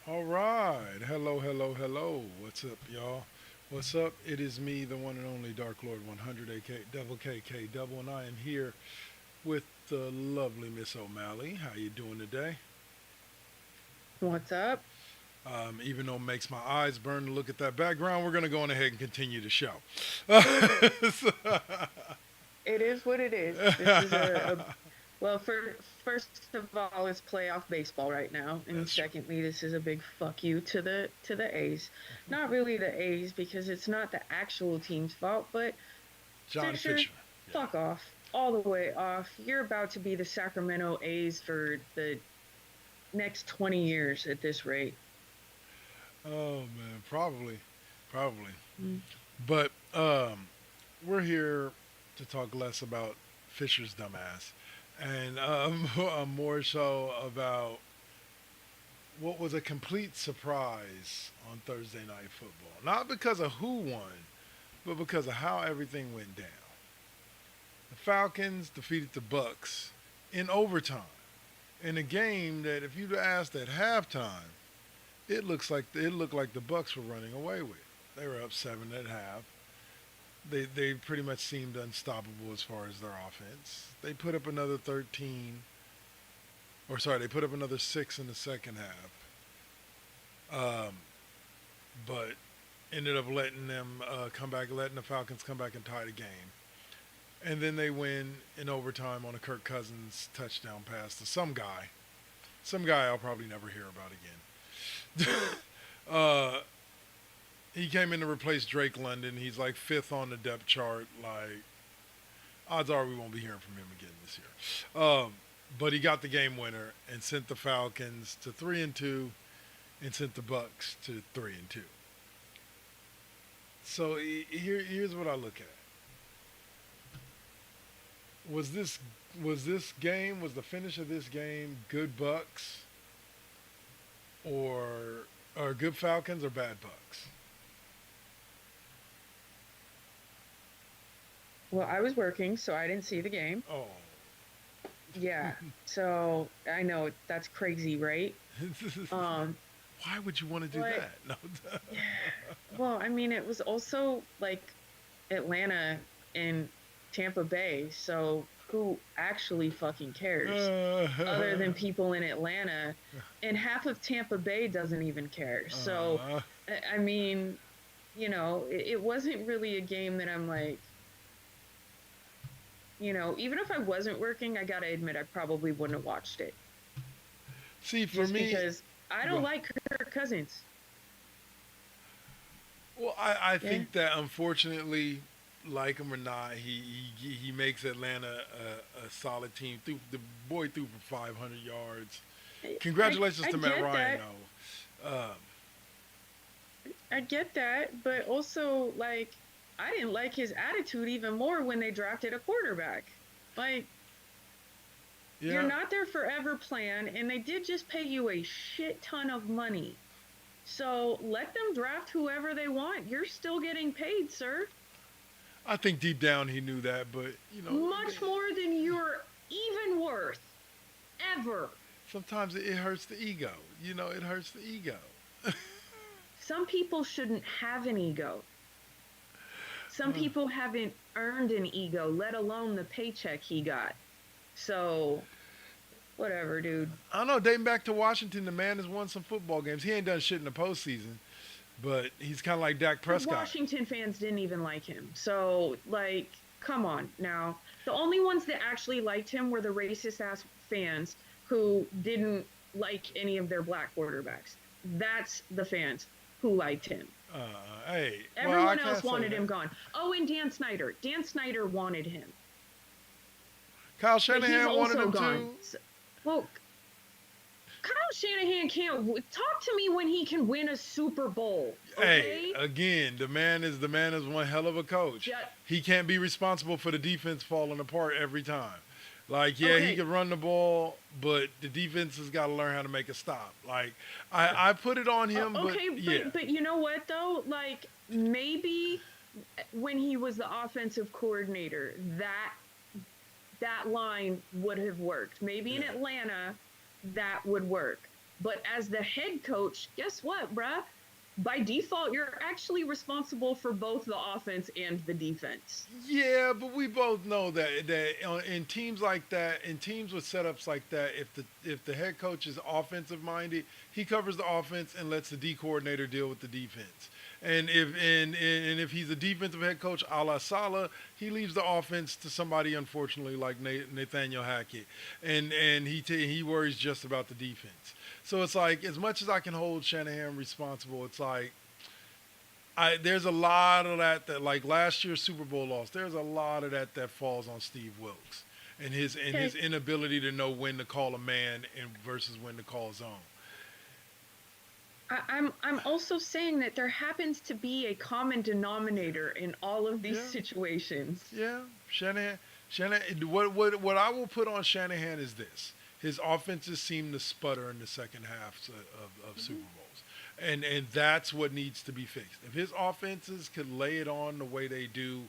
All right. Hello, hello, hello. What's up, y'all? What's up? It is me, the one and only Dark Lord 100, aka Devil KK Double, and I am here with the lovely Miss O'Malley. How you doing today? What's up? Even though it makes my eyes burn to look at that background, we're going to go on ahead and continue the show. It is what it is. This is a well, first of all, it's playoff baseball right now, and That's true. secondly, this is a big fuck you to the A's. Not really the A's because it's not the actual team's fault, but John Fisher, Fisher. Yeah. fuck off, all the way off. You're about to be the Sacramento A's for the next 20 years at this rate. Oh, man. Probably. Probably. Mm. But we're here to talk less about Fisher's dumbass and more so about what was a complete surprise on Thursday Night Football. Not because of who won, but because of how everything went down. The Falcons defeated the Bucks in overtime in a game that, if you'd asked at halftime, it looked like the Bucks were running away with. They were up seven at half. They pretty much seemed unstoppable as far as their offense. They put up another 13, or sorry, they put up another six in the second half, but ended up letting them come back, letting the Falcons come back and tie the game. And then they win in overtime on a Kirk Cousins touchdown pass to some guy I'll probably never hear about again. uh, he came in to replace Drake London. He's like fifth on the depth chart. Like, odds are we won't be hearing from him again this year. But he got the game winner and sent the Falcons to 3-2, and sent the Bucks to 3-2. So here's what I look at. Was this was the finish of this game good Bucks or good Falcons or bad Bucks? Well, I was working, so I didn't see the game. Oh. Yeah, so I know that's crazy, right? Um, Why would you want to do but that? No. yeah, well, I mean, it was also like Atlanta and Tampa Bay, so who actually fucking cares other than people in Atlanta? And half of Tampa Bay doesn't even care. So, uh, I mean, it wasn't really a game that I'm like, even if I wasn't working, I gotta admit, I probably wouldn't have watched it See, for just me, because I don't well, like Kirk Cousins. I Yeah. think that unfortunately, like him or not, he makes Atlanta a solid team. The boy threw for 500 yards. Congratulations I to Matt get Ryan, that. though. I get that, but also like I didn't like his attitude even more when they drafted a quarterback. Like you're Yeah, not their forever plan, and they did just pay you a shit ton of money. So let them draft whoever they want. You're still getting paid, sir. I think deep down he knew that, but Much more than you're even worth ever. sometimes it hurts the ego. It hurts the ego. Some people shouldn't have an ego. Some people haven't earned an ego, let alone the paycheck he got. So, whatever, dude. I don't know. Dating back to Washington, the man has won some football games. He ain't done shit in the postseason, but he's kind of like Dak Prescott. Washington fans didn't even like him. So, like, come on now. The only ones that actually liked him were the racist ass fans who didn't like any of their black quarterbacks. That's the fans who liked him. Hey, well, I Everyone else can't say wanted him that. gone. Oh, and Dan Snyder. Dan Snyder wanted him, Kyle but he's Shanahan wanted also him gone. too. So, well, Kyle Shanahan can't talk to me when he can win a Super Bowl. Hey, Okay, again, the man is one hell of a coach. Just, He can't be responsible for the defense falling apart every time. Like, yeah, he okay, can run the ball, but the defense has got to learn how to make a stop. Like, I put it on him, but okay, yeah, but you know what though? Like maybe when he was the offensive coordinator, that line would have worked. Maybe in yeah. Atlanta, that would work. But as the head coach, guess what, bruh? By default, you're actually responsible for both the offense and the defense. Yeah, but we both know that in teams like that, in teams with setups like that, if the head coach is offensive minded, he covers the offense and lets the D coordinator deal with the defense. And if he's a defensive head coach, a la Sala, he leaves the offense to somebody, unfortunately, like Nathaniel Hackett, and he worries just about the defense. So it's like, as much as I can hold Shanahan responsible, it's like there's a lot of that like last year's Super Bowl loss. There's a lot of that falls on Steve Wilkes and his Okay. inability to know when to call a man and versus when to call zone. I'm also saying that there happens to be a common denominator in all of these Yeah, situations. yeah. Shanahan. What I will put on Shanahan is this: his offenses seem to sputter in the second half of Super Mhm. Bowls, and that's what needs to be fixed. If his offenses could lay it on the way they do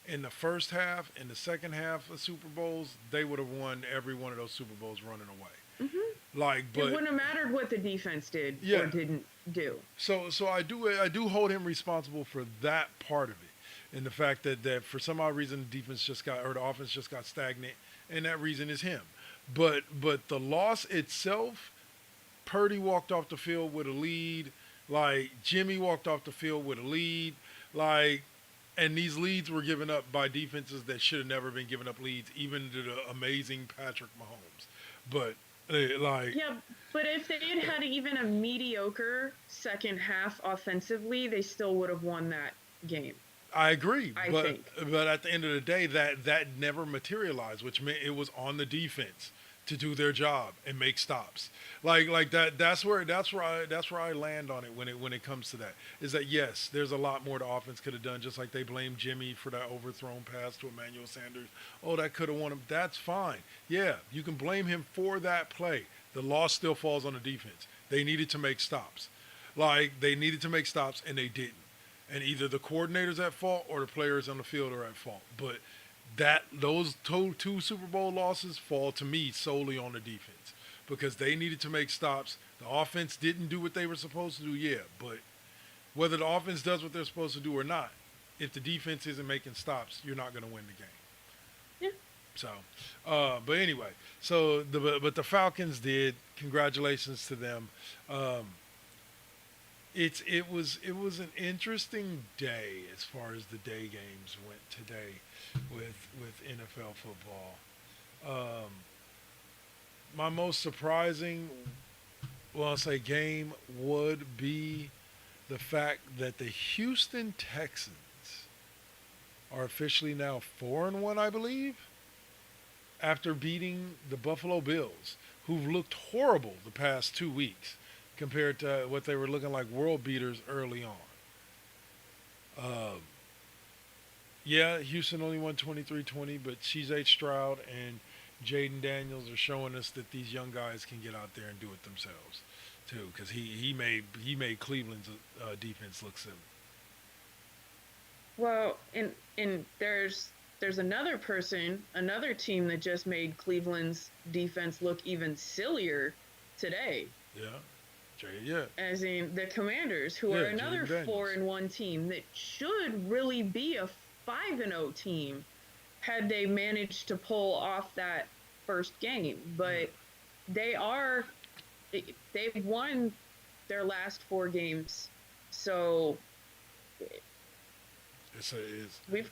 in the first half, in the second half of Super Bowls, they would have won every one of those Super Bowls running away. Hmm. Like, It but wouldn't have mattered what the defense did or yeah. didn't do. So I do hold him responsible for that part of it, and the fact that for some odd reason the defense just got or the offense just got stagnant, and that reason is him. But the loss itself, Purdy walked off the field with a lead, like Jimmy walked off the field with a lead, like, and these leads were given up by defenses that should have never been given up leads, even to the amazing Patrick Mahomes. But like, Yeah, but if they had had even a mediocre second half offensively, they still would have won that game, I agree, I but think. at the end of the day, that never materialized, which meant it was on the defense to do their job and make stops. Like that. That's where I land on it when it comes to that. Is that yes, there's a lot more the offense could have done. Just like they blame Jimmy for that overthrown pass to Emmanuel Sanders. Oh, that could have won him. That's fine. Yeah, you can blame him for that play. The loss still falls on the defense. They needed to make stops. Like they needed to make stops and they didn't, and either the coordinator's at fault or the players on the field are at fault. But those two Super Bowl losses fall to me solely on the defense because they needed to make stops. The offense didn't do what they were supposed to do, yeah, but whether the offense does what they're supposed to do or not, if the defense isn't making stops, you're not going to win the game. Yeah. So, but anyway, but the Falcons did. Congratulations to them. Um, it was an interesting day as far as the day games went today with NFL football. Um, my most surprising, well, I'll say game would be the fact that the Houston Texans are officially now 4-1, I believe, after beating the Buffalo Bills, who've looked horrible the past 2 weeks compared to what they were looking like world beaters early on. Um, yeah, Houston only won 23-20, but CJ Stroud and Jaden Daniels are showing us that these young guys can get out there and do it themselves too, because he made Cleveland's defense look silly. Well, and there's another person, another team that just made Cleveland's defense look even sillier today. Yeah, yeah, As in the Commanders, who are yeah, Jaden another four Daniels. and one team that should really be a 5-0 team had they managed to pull off that first game. Yeah, But they are they've won their last four games, so it's we've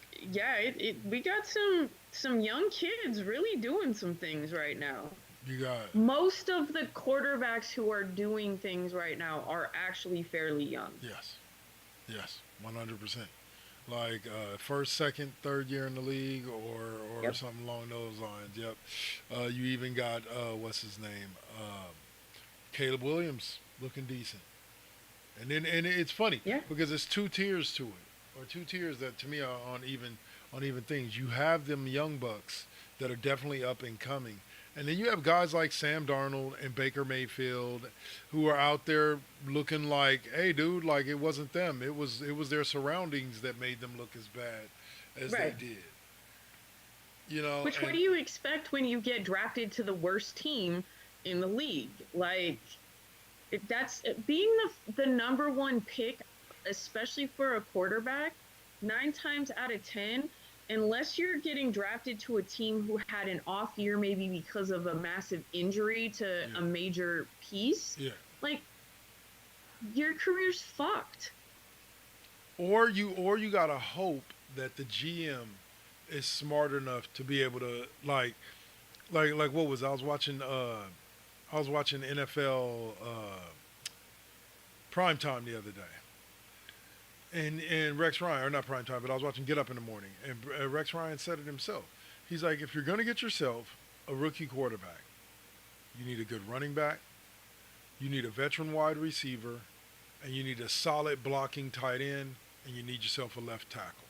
we got some young kids really doing some things right now. you got Most of the quarterbacks who are doing things right now are actually fairly young. yes, yes, 100%. Like first, second, third year in the league, or Yep. something along those lines. Yep. You even got what's his name, Caleb Williams, looking decent. And it's funny Yeah. because it's two tiers to it, or two tiers that to me are on even things. You have them young bucks that are definitely up and coming, and then you have guys like Sam Darnold and Baker Mayfield, who are out there looking like, hey, dude, like it wasn't them. It was their surroundings that made them look as bad as they Right. did. You know, Which what and do you expect when you get drafted to the worst team in the league? Like That's being the number one pick, especially for a quarterback. 9 times out of 10, unless you're getting drafted to a team who had an off year, maybe because of a massive injury to a major piece, like your career's fucked. Or you gotta hope that the GM is smart enough to be able to like what was I was watching NFL prime time the other day. And Rex Ryan, or not prime time, but I was watching Get Up in the Morning, and Rex Ryan said it himself. He's like, if you're going to get yourself a rookie quarterback, you need a good running back, you need a veteran wide receiver, and you need a solid blocking tight end, and you need yourself a left tackle.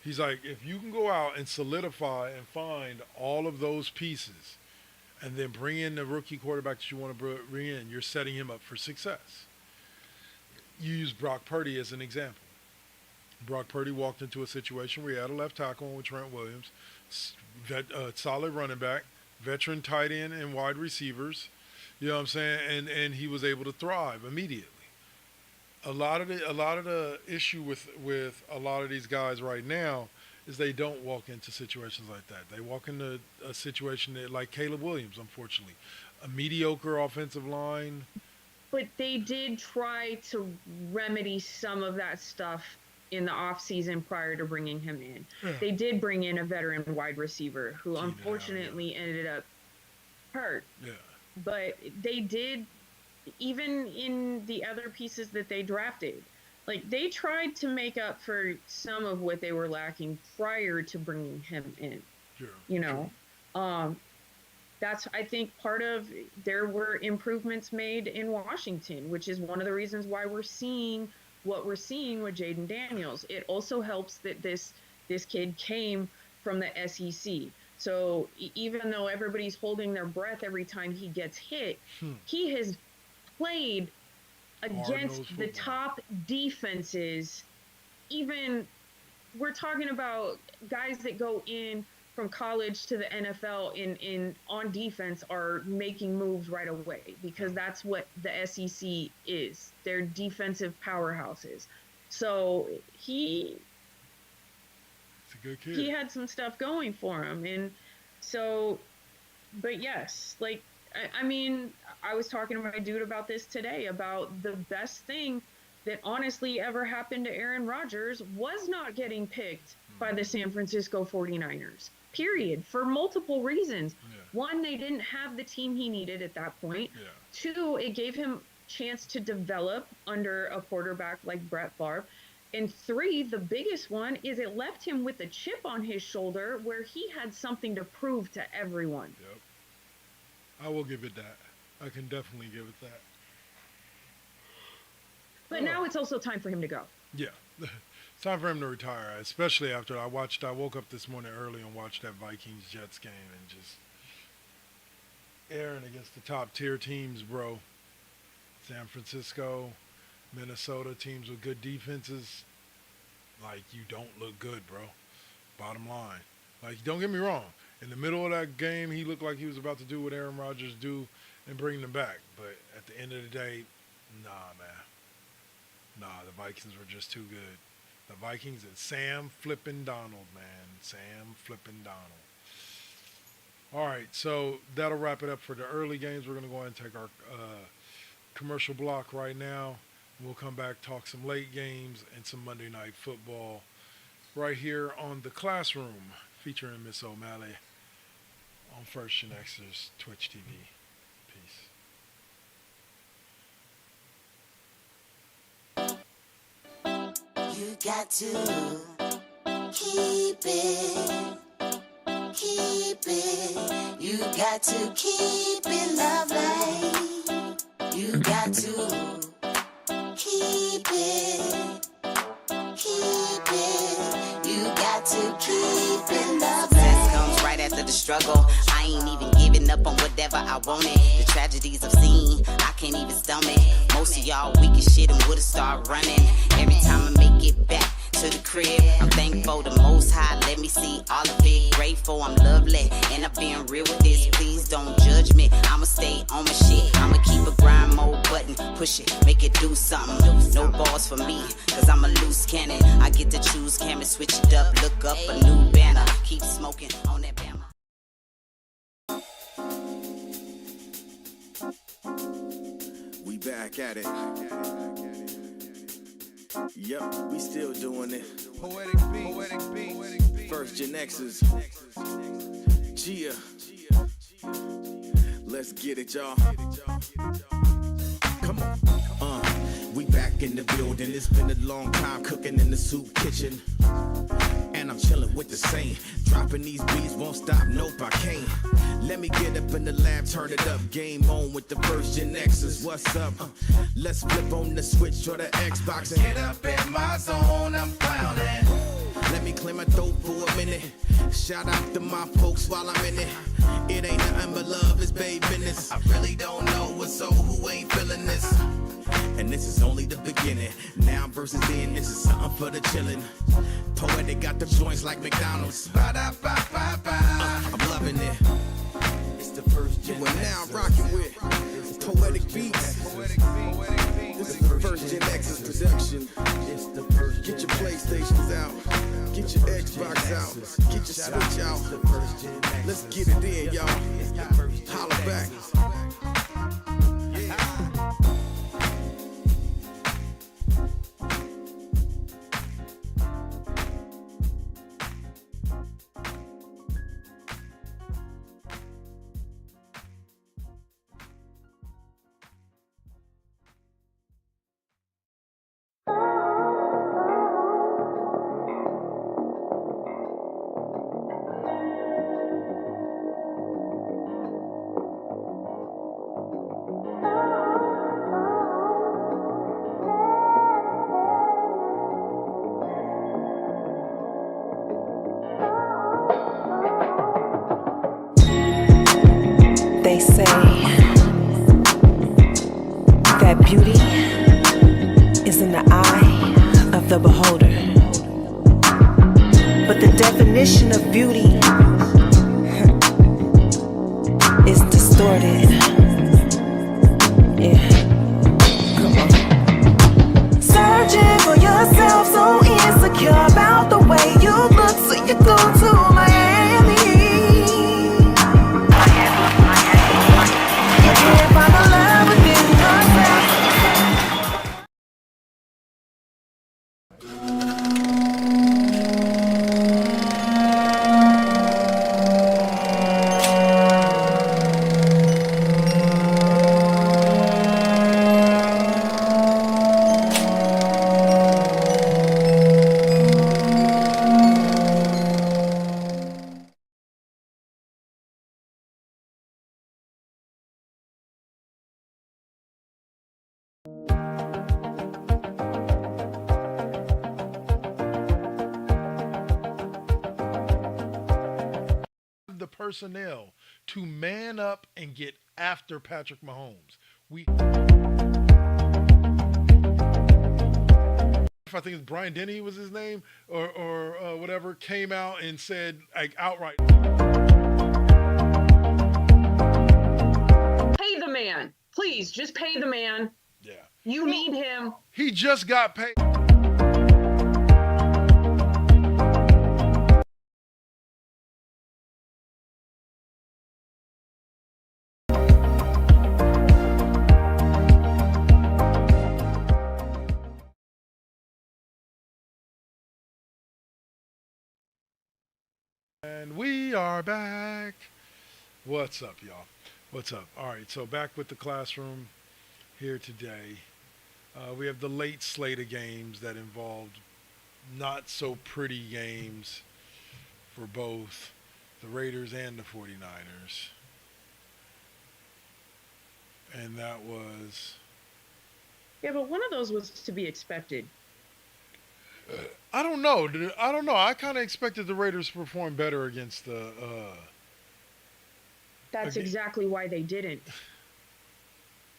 He's like, if you can go out and solidify and find all of those pieces, and then bring in the rookie quarterback that you want to bring in, you're setting him up for success. You use Brock Purdy as an example. Brock Purdy walked into a situation where he had a left tackle with Trent Williams, solid running back, veteran tight end and wide receivers. You know what I'm saying? And he was able to thrive immediately. A lot of the issue with a lot of these guys right now is they don't walk into situations like that. They walk into a situation like Caleb Williams, unfortunately, a mediocre offensive line. But they did try to remedy some of that stuff in the offseason prior to bringing him in. Yeah. They did bring in a veteran wide receiver who unfortunately ended up hurt. Yeah. But they did, even in the other pieces that they drafted, like they tried to make up for some of what they were lacking prior to bringing him in. Sure. You know, that's, I think, part of, there were improvements made in Washington, which is one of the reasons why we're seeing what we're seeing with Jaden Daniels. It also helps that this kid came from the SEC. So even though everybody's holding their breath every time he gets hit, he has played against the top defenses. Even, we're talking about guys that go in from college to the NFL in on defense are making moves right away, because that's what the SEC is. They're defensive powerhouses. So it's a good kid. He had some stuff going for him. And so, but yes, like, I mean, I was talking to my dude about this today, about the best thing that honestly ever happened to Aaron Rodgers was not getting picked by the San Francisco 49ers. Period. For multiple reasons. Yeah. One, they didn't have the team he needed at that point. Yeah. Two, it gave him chance to develop under a quarterback like Brett Favre. And three, the biggest one, is it left him with a chip on his shoulder where he had something to prove to everyone. Yep. I will give it that. I can definitely give it that. But now it's also time for him to go. Yeah. It's time for him to retire, especially after I woke up this morning early and watched that Vikings-Jets game, and just airing against the top-tier teams, bro. San Francisco, Minnesota, teams with good defenses. Like, you don't look good, bro. Bottom line. Like, don't get me wrong. In the middle of that game, he looked like he was about to do what Aaron Rodgers do and bring them back. But at the end of the day, nah, man. Nah, the Vikings were just too good. The Vikings and Sam flippin' Donald, man. Sam flippin' Donald. All right, so that'll wrap it up for the early games. We're going to go ahead and take our commercial block right now. We'll come back, talk some late games and some Monday Night Football right here on The Classroom, featuring Miss OMalley on First GenXers Twitch TV. Peace. You got to keep it. You got to keep it lovely. You got to keep it. You got to keep it lovely. Success comes right after the struggle. I ain't even giving up on whatever I wanted. The tragedies I've seen, I can't even stomach. Most of y'all weak as shit and would've started running. Every time I make it back to the crib. I'm thankful the Most High let me see all of it. Grateful I'm lovely, and I'm being real with this. Please don't judge me, I'ma stay on my shit. I'ma keep a grind mode button, push it, make it do something. No balls for me, cause I'm a loose cannon. I get to choose camera, switch it up, look up a new banner. Keep smoking on that Bama. We back at it. Yep, we still doing it. Poetic beat. First GenXers. Gia. Let's get it, y'all. Come on. We back in the building. It's been a long time cooking in the soup kitchen. And I'm chilling with the same. Dropping these beats, won't stop, nope, I can't. Let me get up in the lab, turn it up. Game on with the first GenXers. What's up? Let's flip on the switch or the Xbox and get up in my zone, I'm clowning. Let me clear my throat for a minute. Shout out to my folks while I'm in it. It ain't nothing but love, it's babe business. I really don't know what's so who ain't feeling this. And this is only the beginning. Now versus then, this is something for the chillin'. Poetic got the joints like McDonald's. I'm loving it. It's the first GenXers. We're now rocking with Poetic Beats. This is the first GenXers production. Get your PlayStations out. Get your Xbox out. Get your Switch out. Let's get it in, y'all. Holla back. They say that beauty is in the eye of the beholder. But the definition of beauty is distorted. Yeah. Come on. Searching for yourself, so insecure about the way you look, so you go to Miami. You can't find the love within yourself. The personnel to man up and get after Patrick Mahomes. I think it's Brian Denny was his name, or whatever, came out and said like outright, Pay the man. Please, just pay the man. yeah, You need him. he just got paid. And we are back. What's up, y'all? What's up? All right, so back with the classroom here today. We have the late slate of games that involved not so pretty games for both the Raiders and the 49ers. And that was... Yeah, but one of those was to be expected. I don't know. I kind of expected the Raiders to perform better against the... That's exactly why they didn't.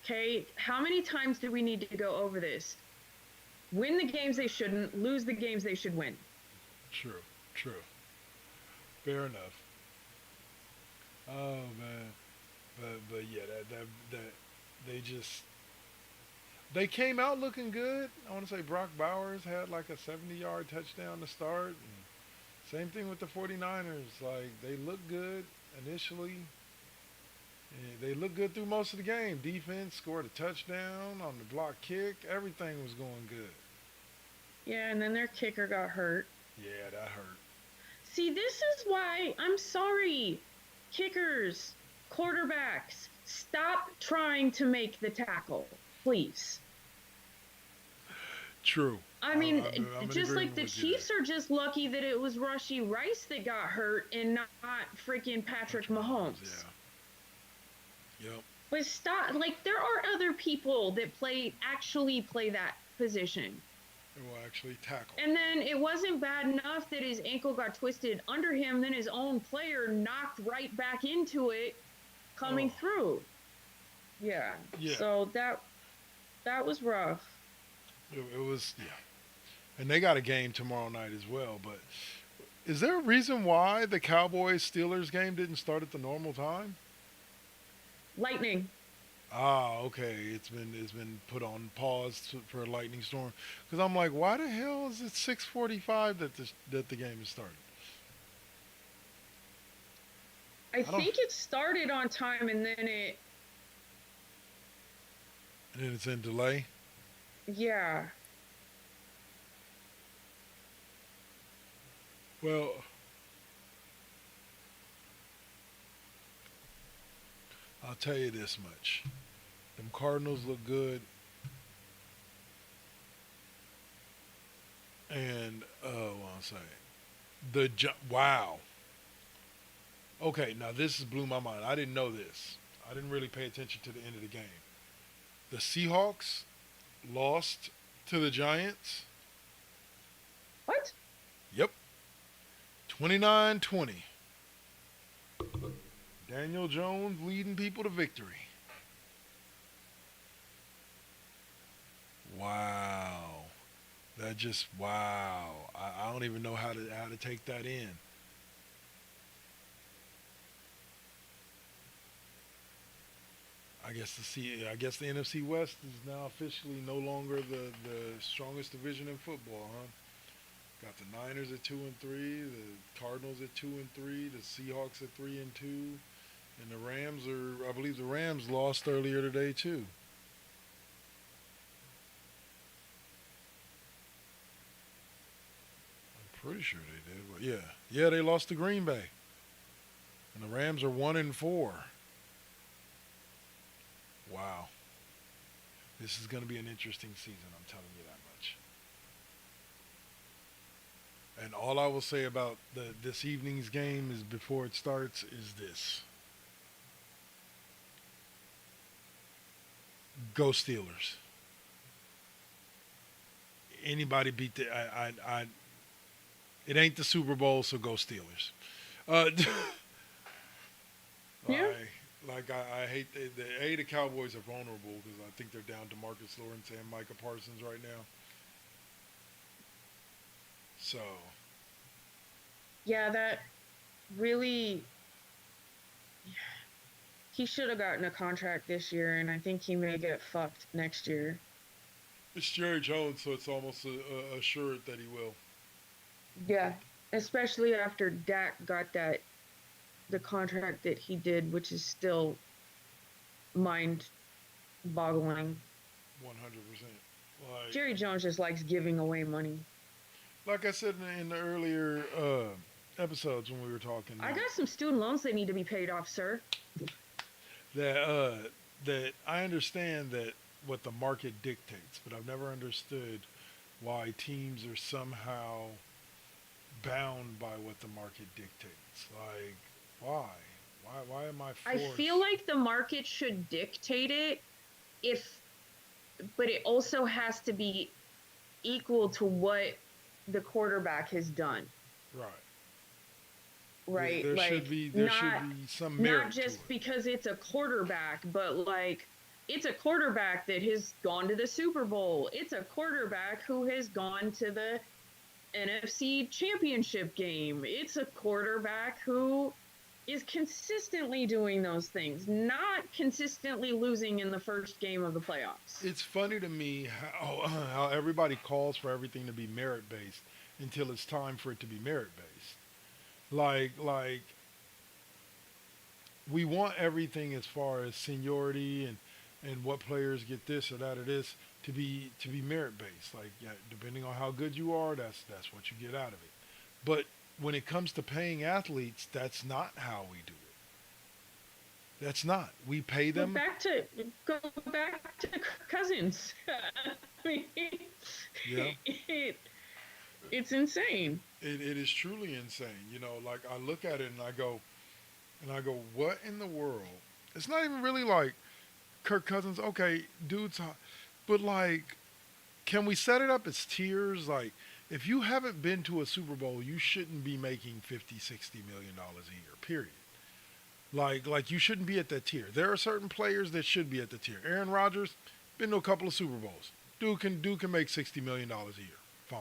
Okay, how many times do we need to go over this? Win the games they shouldn't, lose the games they should win. True. True. Fair enough. Oh man. But yeah, that they just they came out looking good. I want to say Brock Bowers had like a 70-yard touchdown to start. And same thing with the 49ers. Like they looked good initially. And they looked good through most of the game. Defense scored a touchdown on the block kick. Everything was going good. Yeah, and then their kicker got hurt. Yeah, that hurt. See, this is why I'm sorry. Kickers, quarterbacks, stop trying to make the tackle, please. True. I mean, I'm in just like agreement the with you Chiefs are just lucky that it was Rushy Rice that got hurt and not freaking Patrick there. Mahomes. Yeah. Yep. But stop, like there are other people that actually play that position. It will actually tackle. And then it wasn't bad enough that his ankle got twisted under him, then his own player knocked right back into it coming through. Yeah. So that was rough. It was, yeah. And they got a game tomorrow night as well. But is there a reason why the Cowboys-Steelers game didn't start at the normal time? Lightning. Ah, okay. It's been put on pause for a lightning storm. Because I'm like, why the hell is it 6:45 that the game is starting? I think it started on time and then it's in delay. Yeah. Well, I'll tell you this much. Them Cardinals look good. And, what I'm saying. Wow. Okay, now this has blew my mind. I didn't know this. I didn't really pay attention to the end of the game. The Seahawks lost to the Giants. What? Yep. 29-20. Daniel Jones leading people to victory. Wow. Wow. I don't even know how to take that in. I guess the NFC West is now officially no longer the strongest division in football, huh? Got the Niners at 2-3, the Cardinals at 2-3, the Seahawks at 3-2, and the Rams I believe the Rams lost earlier today too. I'm pretty sure they did. But yeah, they lost to Green Bay, and the Rams are 1-4. Wow. This is going to be an interesting season, I'm telling you that much. And all I will say about this evening's game is before it starts is this. Go Steelers. Anybody beat it ain't the Super Bowl, so go Steelers. Yeah. I hate the Cowboys are vulnerable because I think they're down to Marcus Lawrence and Micah Parsons right now. So. Yeah, that really. He should have gotten a contract this year, and I think he may get fucked next year. It's Jerry Jones, so it's almost assured that he will. Yeah, especially after Dak got the contract that he did, which is still mind-boggling. 100%. Jerry Jones just likes giving away money. Like I said in the earlier episodes when we were talking. I got some student loans that need to be paid off, sir. That I understand that what the market dictates, but I've never understood why teams are somehow bound by what the market dictates. Like, why? Why am I forced? I feel like the market should dictate it, but it also has to be equal to what the quarterback has done. Right. Right. There should be some merit not just to it. because it's a quarterback, but like It's a quarterback that has gone to the Super Bowl. It's a quarterback who has gone to the NFC Championship game. It's a quarterback who is consistently doing those things, not consistently losing in the first game of the playoffs. It's funny to me how everybody calls for everything to be merit based until it's time for it to be merit based. Like we want everything as far as seniority and what players get this or that or this to be merit based. Like, yeah, depending on how good you are, that's what you get out of it. But when it comes to paying athletes, that's not how we do it. That's not. We pay them. Go back to Cousins. I mean, Yeah. it's insane. It is truly insane. Like I look at it and I go, what in the world? It's not even really like Kirk Cousins. Okay, dude's hot, but like, can we set it up as tiers? Like, if you haven't been to a Super Bowl, you shouldn't be making 50, $60 million a year. Period. Like you shouldn't be at that tier. There are certain players that should be at the tier. Aaron Rodgers been to a couple of Super Bowls. Dude can make $60 million a year. Fine,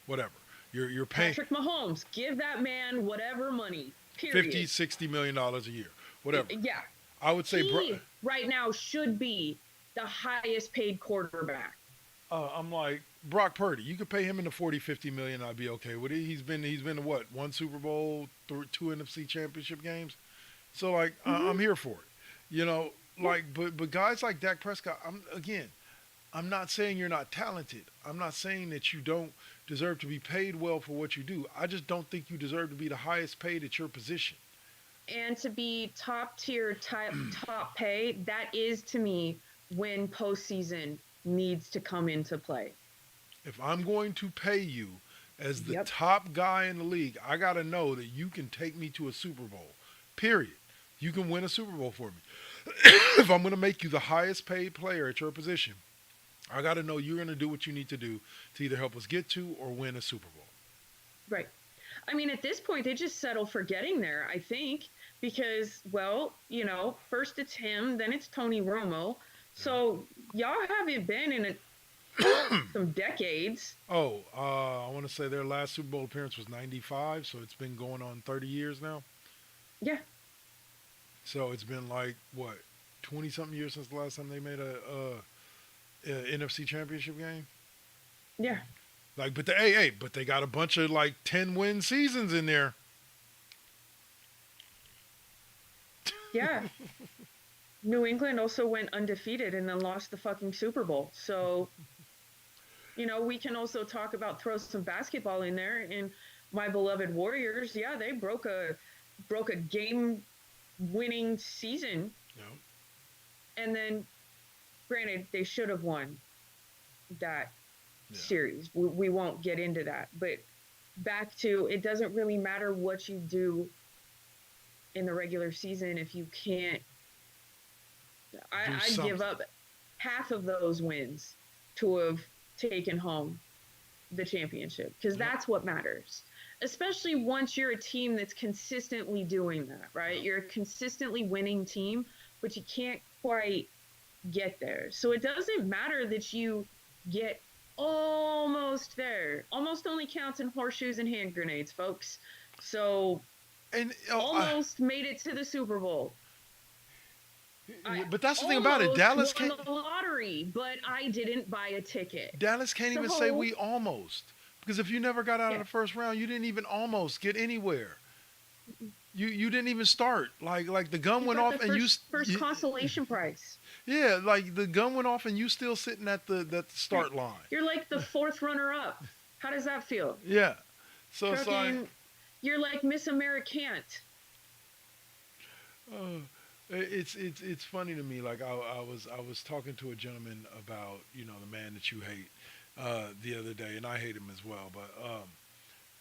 whatever. You're paying Patrick Mahomes. Give that man whatever money. Period. 50, $60 million a year. Whatever. Yeah. I would say he right now should be the highest paid quarterback. I'm like Brock Purdy. You could pay him in the 40, 50 million. I'd be okay with it. He's been to what? One Super Bowl, two NFC Championship games. So like, I'm here for it. But guys like Dak Prescott. I'm not saying you're not talented. I'm not saying that you don't deserve to be paid well for what you do. I just don't think you deserve to be the highest paid at your position. And to be top tier, top pay, that is to me when postseason needs to come into play. If I'm going to pay you as the Yep. top guy in the league, I got to know that you can take me to a Super Bowl. Period. You can win a Super Bowl for me. If I'm going to make you the highest paid player at your position, I got to know you're going to do what you need to do to either help us get to or win a Super Bowl. Right. I mean, at this point, they just settle for getting there, I think, because, well, first it's him, then it's Tony Romo. So y'all haven't been in some decades. Oh, I want to say their last Super Bowl appearance was 95, so it's been going on 30 years now. Yeah. So it's been like, what, 20-something years since the last time they made a NFC Championship game? Yeah. Like, but they got a bunch of like 10-win seasons in there. Yeah. New England also went undefeated and then lost the fucking Super Bowl. So, we can also talk about throw some basketball in there. And my beloved Warriors, yeah, they broke a game-winning season. Yeah. And then, granted, they should have won that series. We won't get into that. But back to, it doesn't really matter what you do in the regular season if you can't. I'd give up half of those wins to have taken home the championship, because that's what matters. Especially once you're a team that's consistently doing that, right? You're a consistently winning team, but you can't quite get there. So it doesn't matter that you get almost there. Almost only counts in horseshoes and hand grenades, folks. So almost made it to the Super Bowl. But that's the thing about it. Dallas won can't the lottery, but I didn't buy a ticket. Dallas can't even say we almost, because if you never got out of the first round, you didn't even almost get anywhere. You didn't even start. Like the gun went off and you first consolation prize. Yeah, like the gun went off and you still sitting at the start line. You're like the fourth runner up. How does that feel? Yeah. So it's like you're like Miss Americant. It's funny to me. Like I was talking to a gentleman about the man that you hate the other day, and I hate him as well. But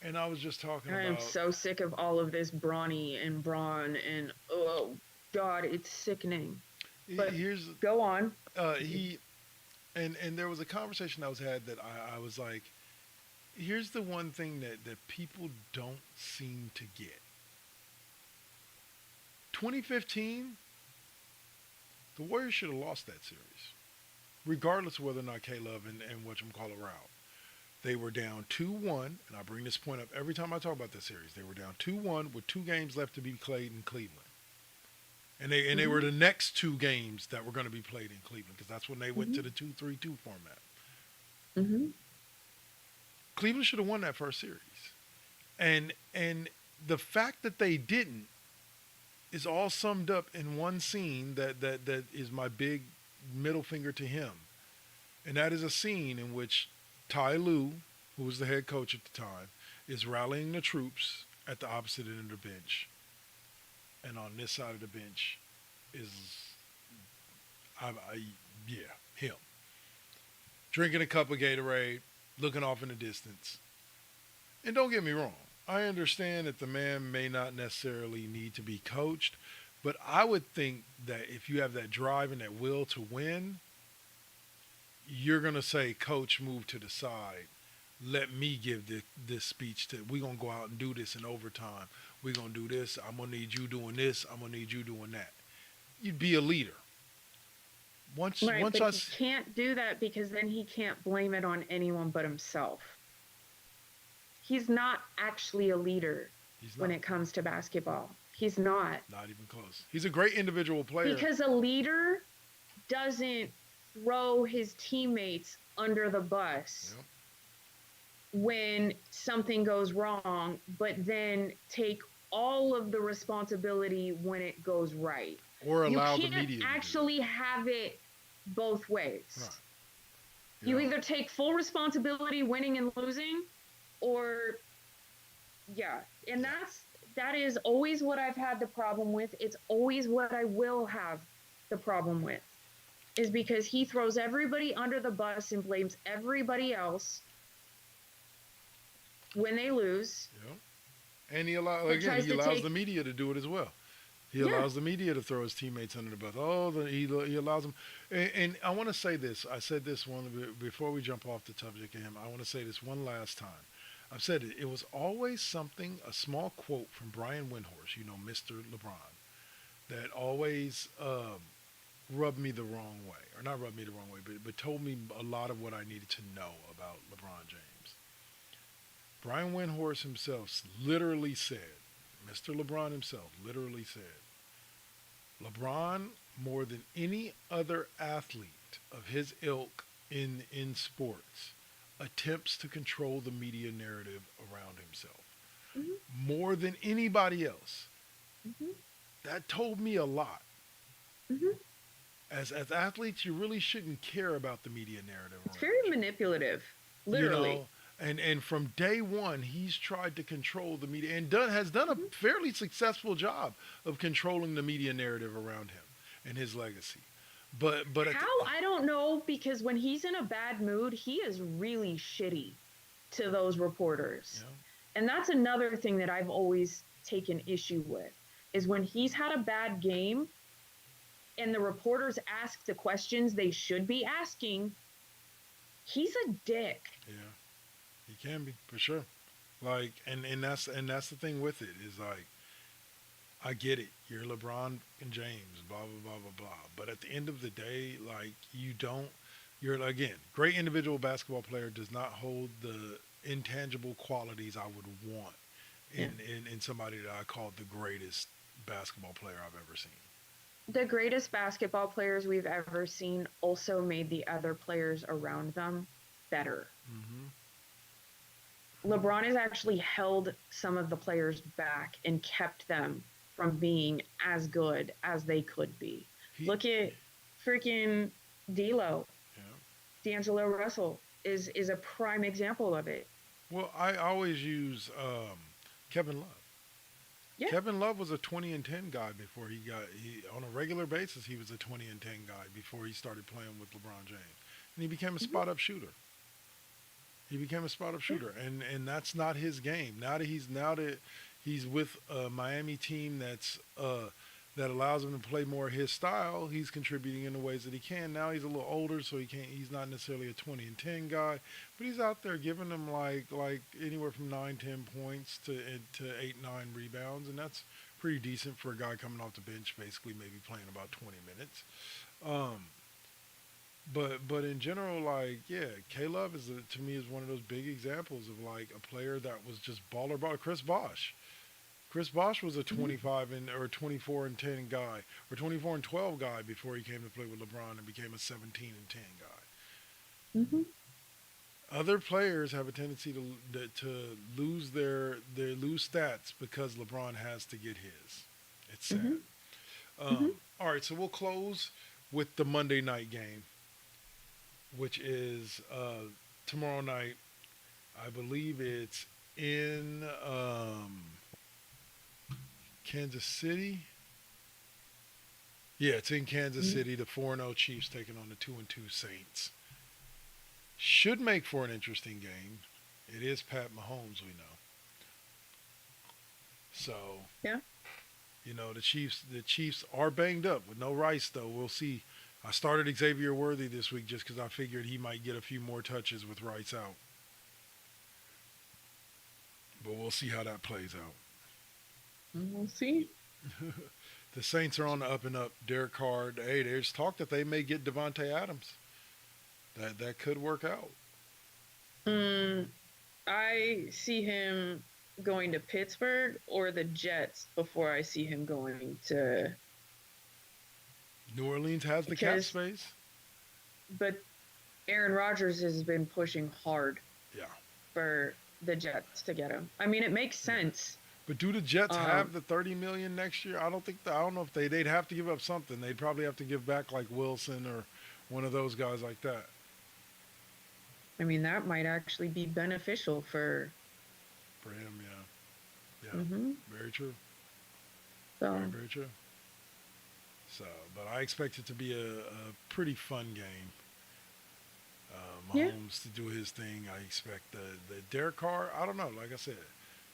and I was just talking about. I am so sick of all of this Brawny and Braun and oh God, it's sickening. But go on. And there was a conversation that was had that I was like, here's the one thing that people don't seem to get. 2015, The Warriors should have lost that series, regardless of whether or not K-Love and whatchamacallit were out. They were down 2-1, and I bring this point up every time I talk about this series. They were down 2-1 with 2 games left to be played in Cleveland. And they were the next 2 games that were going to be played in Cleveland because that's when they went to the 2-3-2 format. Mm-hmm. Cleveland should have won that first series. And the fact that they didn't is all summed up in one scene that is my big middle finger to him. And that is a scene in which Ty Lue, who was the head coach at the time, is rallying the troops at the opposite end of the bench. And on this side of the bench is, him. Drinking a cup of Gatorade, looking off in the distance. And don't get me wrong, I understand that the man may not necessarily need to be coached, but I would think that if you have that drive and that will to win, you're going to say, Coach, move to the side. Let me give this speech to, we're going to go out and do this in overtime. We're going to do this. I'm going to need you doing this. I'm going to need you doing that. You'd be a leader. Once But I he can't do that because then he can't blame it on anyone but himself. He's not actually a leader when it comes to basketball. He's not. Not even close. He's a great individual player. Because a leader doesn't throw his teammates under the bus when something goes wrong, but then take all of the responsibility when it goes right. Or allow the media to You can't actually have it both ways. Right. You either take full responsibility winning and losing, or and that is always what I've had the problem with. It's always what I will have the problem with, is because he throws everybody under the bus and blames everybody else when they lose. And he allows the media to do it as well. He allows the media to throw his teammates under the bus. He allows them. And I want to say this. I said this before we jump off the subject of him. I want to say this one last time. I've said it. It was always something, a small quote from Brian Windhorst, Mr. LeBron, that always rubbed me the wrong way. Or not rubbed me the wrong way, but told me a lot of what I needed to know about LeBron James. Brian Windhorst himself literally said, Mr. LeBron himself literally said, LeBron, more than any other athlete of his ilk in sports, attempts to control the media narrative around himself. Mm-hmm. More than anybody else. Mm-hmm. That told me a lot. Mm-hmm. As athletes, you really shouldn't care about the media narrative. It's very manipulative, literally. And from day one, he's tried to control the media and has done a fairly successful job of controlling the media narrative around him and his legacy. But I don't know, because when he's in a bad mood, he is really shitty to those reporters. Yeah. And that's another thing that I've always taken issue with, is when he's had a bad game and the reporters ask the questions they should be asking, he's a dick. Yeah. He can be, for sure. And that's the thing with it, is like, I get it. You're LeBron and James, blah, blah, blah, blah, blah. But at the end of the day, you're, again, great individual basketball player does not hold the intangible qualities I would want in somebody that I call the greatest basketball player I've ever seen. The greatest basketball players we've ever seen also made the other players around them better. Mm-hmm. LeBron has actually held some of the players back and kept them from being as good as they could be. Look at freaking D'Lo. Yeah. D'Angelo Russell is a prime example of it. Well, I always use Kevin Love. Yeah. Kevin Love was a 20-10 guy before on a regular basis, he was a 20-10 guy before he started playing with LeBron James. And he became a spot-up shooter. And that's not his game. Now that he's with a Miami team that allows him to play more his style, he's contributing in the ways that he can. Now he's a little older, so he's not necessarily a 20-10 guy, but he's out there giving them like anywhere from 9-10 points to 8-9 rebounds, and that's pretty decent for a guy coming off the bench, basically maybe playing about 20 minutes. Um, but in general, like yeah, K Love to me is one of those big examples of like a player that was just baller ball. Chris Bosh. Chris Bosh was a Hmm. 25 and or 24 and 10 guy or 24 and 12 guy before he came to play with LeBron and became a 17 and 10 guy. Hmm. Other players have a tendency to lose their lose stats because LeBron has to get his. It's sad. Hmm. Hmm. All right, so we'll close with the Monday night game, which is tomorrow night. I believe it's in Kansas City. Yeah, it's in Kansas Hmm. City. The 4-0 Chiefs taking on the 2-2 Saints. Should make for an interesting game. It is Pat Mahomes, we know. So Yeah. the Chiefs are banged up with no Rice though. We'll see. I started Xavier Worthy this week just because I figured he might get a few more touches with Rice out. But we'll see how that plays out. We'll see. The Saints are on the up and up. Derek Carr. Hey, there's talk that they may get Devontae Adams. That could work out. Mm, I see him going to Pittsburgh or the Jets before I see him going to. New Orleans has the cap Because, space. but Aaron Rodgers has been pushing hard Yeah. for the Jets to get him. I mean, it makes Yeah. sense. But do the Jets Um, have the 30 million next year? I don't know if they'd have to give up something. They'd probably have to give back like Wilson or one of those guys like that. I mean, that might actually be beneficial for. For him, yeah. Yeah. Hmm. Very true. Very, So, very true. So, but I expect it to be a pretty fun game. yeah. Mahomes to do his thing. I expect the Derek Carr. I don't know. Like I said,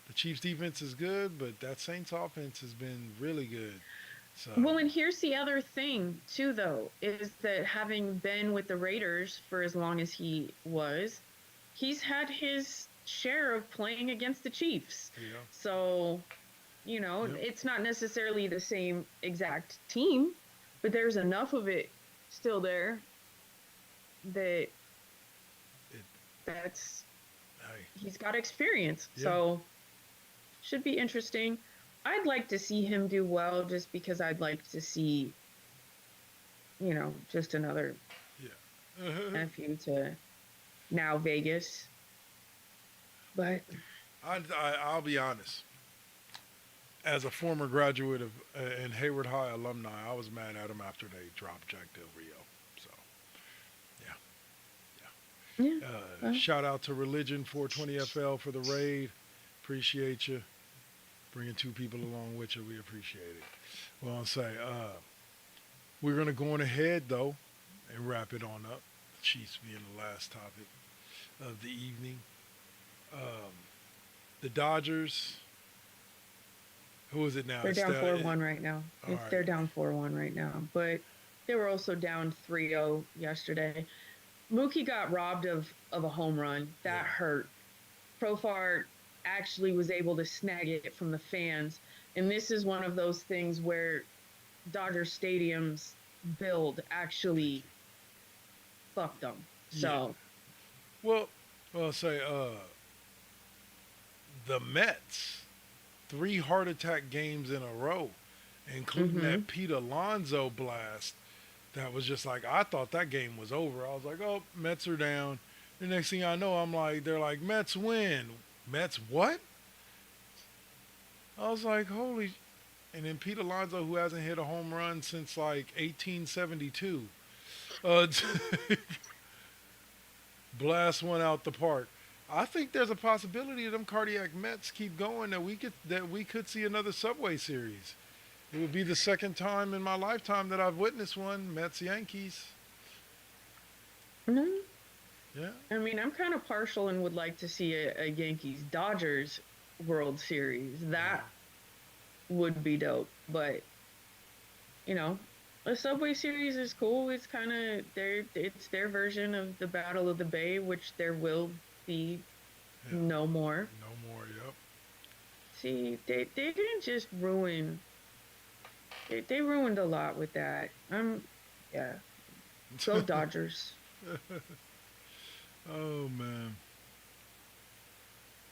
the Chiefs defense is good, but that Saints offense has been really good. So Well, and here's the other thing, too, though, is that having been with the Raiders for as long as he was, he's had his share of playing against the Chiefs. yeah, So, yep. it's not necessarily the same exact team, but there's enough of it still there that It, that's hey, he's got experience. yeah, So, should be interesting. I'd like to see him do well just because I'd like to see, just another yeah. nephew to now Vegas. But I'll be honest. As a former graduate of and Hayward High alumni, I was mad at them after they dropped Jack Del Rio. So yeah, yeah, yeah. well, Shout out to Religion 420 FL for the raid. Appreciate you bringing two people along with you. We appreciate it. Well, I'll say we're gonna go on ahead though and wrap it on up. The Chiefs being the last topic of the evening. Um, the Dodgers. Who is it now? they're It's down the, 4-1 right now. all They're right. down 4-1 right now, but they were also down 3-0 yesterday. Mookie got robbed of a home run. That Yeah. hurt. Profar actually was able to snag it from the fans. And this is one of those things where Dodger Stadium's build Thank actually fucked them. you. Yeah. So, Well, I'll say the Mets, three heart attack games in a row, including hmm that Pete Alonso blast. That was just like I thought that game was over. I was like, oh, Mets are down. The next thing I know, they're like, Mets win. Mets what? I was like, holy. And then Pete Alonso, who hasn't hit a home run since like 1872, uh, blast one out the park. I think there's a possibility of them cardiac Mets keep going that we could see another Subway Series. It would be the second time in my lifetime that I've witnessed one. Mets Yankees. mhm. Yeah. I mean, I'm kind of partial and would like to see a Yankees Dodgers World Series. Yeah. That would be dope. But, you know, a Subway Series is cool. It's kind of it's their version of the Battle of the Bay, which there will be Yeah. no more. No more. Yep. See, they didn't just ruin. They ruined a lot with that. Yeah. Go Dodgers. Oh man,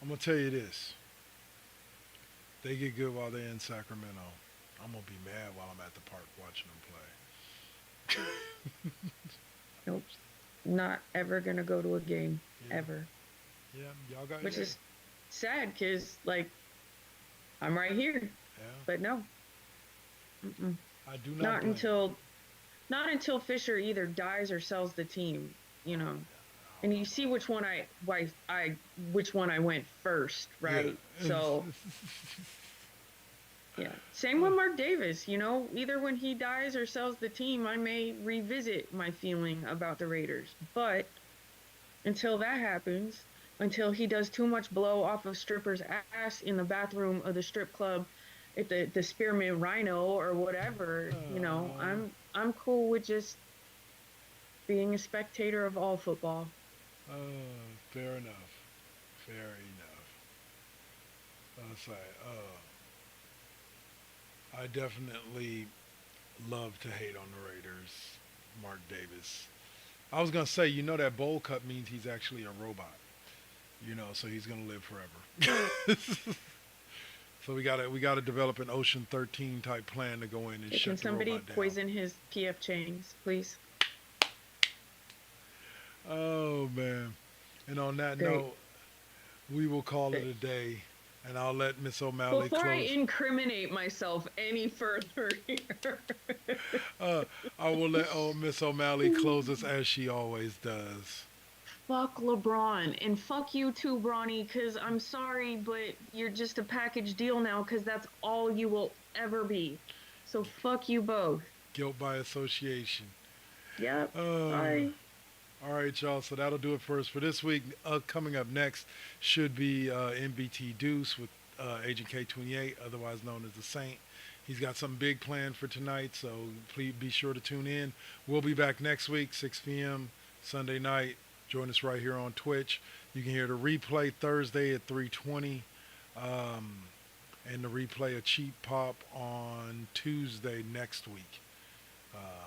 I'm gonna tell you this: they get good while they're in Sacramento. I'm gonna be mad while I'm at the park watching them play. Nope. Not ever gonna go to a game Yeah, ever. yeah, y'all got Which yeah, is sad because like I'm right here, yeah. but no, mm-mm. I do not not blame. until not until Fisher either dies or sells the team. You know, and you see which one I which one I went first, Yeah. right? So yeah. Same with Mark Davis. You know, either when he dies or sells the team, I may revisit my feeling about the Raiders. But until that happens, until he does too much blow off of strippers' ass in the bathroom of the strip club at the Spearmint Rhino or whatever, you know, Uh, I'm cool with just being a spectator of all football. fair enough. Fair enough. I say, I definitely love to hate on the Raiders. Mark Davis. I was gonna say, you know, that bowl cut means he's actually a robot. You know, so he's gonna live forever. So we gotta develop an Ocean 13 type plan to go in and Hey, can shut the somebody robot down. poison his PF Chang's, please? Oh man. And on that Great. note, we will call it Great. a day. And I'll let Miss O'Malley Before I close. incriminate myself any further here. Uh, I will let Miss O'Malley close us as she always does. Fuck LeBron and fuck you too, Bronny, because I'm sorry, but you're just a package deal now because that's all you will ever be. So fuck you both. Guilt by association. Yep. Uh, Bye. all right, y'all. So that'll do it for us for this week. Coming up next should be MBT Deuce with Agent K28, otherwise known as the Saint. He's got something big planned for tonight, so please be sure to tune in. We'll be back next week, 6 p.m. Sunday night. Join us right here on Twitch. You can hear the replay Thursday at 3:20, and the replay of Cheap Pop on Tuesday next week.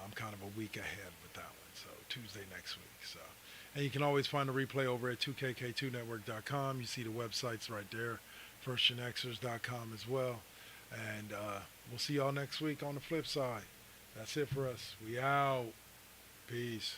I'm kind of a week ahead with that one, so Tuesday next week. So, and you can always find the replay over at 2KK2network.com. You see the websites right there, firstgenxers.com as well. And we'll see y'all next week on the flip side. That's it for us. We out. Peace.